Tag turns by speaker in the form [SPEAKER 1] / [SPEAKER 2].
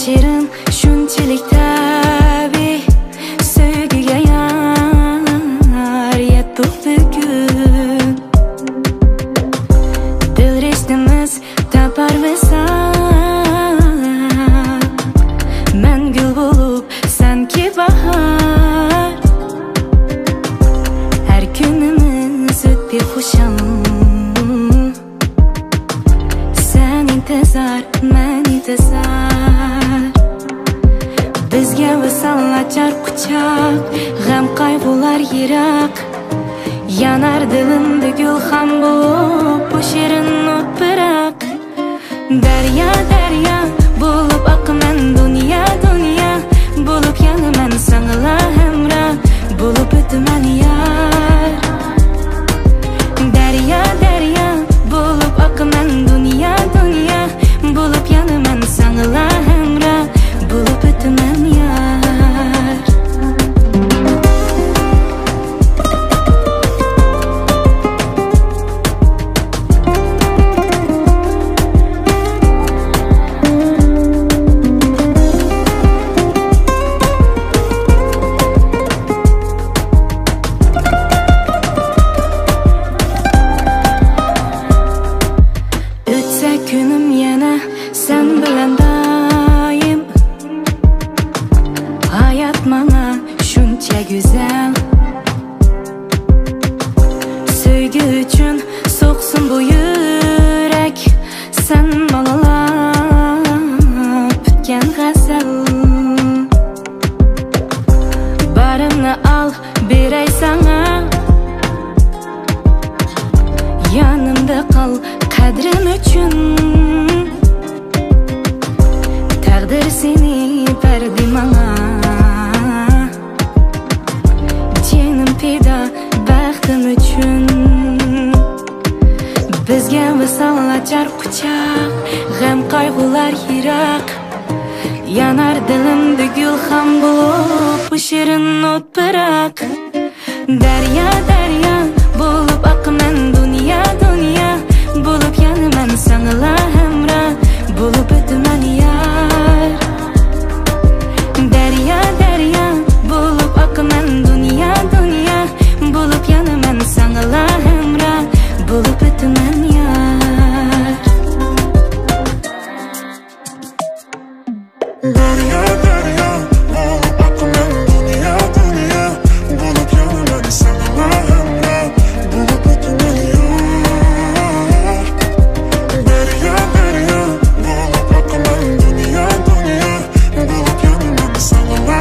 [SPEAKER 1] Şirin, şunchalik tabiiy sevgiga yar yetdik bugun. Dil rishimiz taparmisan, men gul bo'lib, senki bahor. Har kunimiz o'tdi xusham, sen intizor, men intizor. Bizga visol ochar quchoq, g'am qayg'ular yiroq. Yanar dilimda gul ham bo'lib, bu shirin o't biroq. Daryo, daryo bo'lib oqaman, dunyo, dunyo bo'lib yonaman, senla hamroh bo'lib o'taman yar. Daryo, daryo bo'lib oqaman, dunyo, dunyo bo'lib yonaman, senla hamroh bo'lib o'taman yar. O'tsa kunim yana sen bilan doim, hayot mana shuncha go'zal. Sevgi uchun so'qsin bu yurak, sen bolalab bitgan g'azal. Barimni al, beray sana, yanimda qol qadrim uchun. Taqdir seni berdi menga, jinim fido baxtim uchun. Bizga visol ochar quchoq, g'am qayg'ular yiroq. Yanar dilimda gul ham bo'lib, bu shirin o't biroq. Daryo, daryo bo'lib oqaman, dunyo, dunyo bo'lib yonaman, senla hamroh bo'lib o'taman yar. Daryo, daryo bo'lib oqaman, dunyo, dunyo bo'lib yonaman, senla hamroh bo'lib o'taman yar.
[SPEAKER 2] Daryo, daryo bo'lib oqaman, dunyo, dunyo bo'lib yonaman, senla hamroh bo'lib o'taman yar. Daryo, daryo bo'lib oqaman, dunyo, dunyo bo'lib yonaman, senla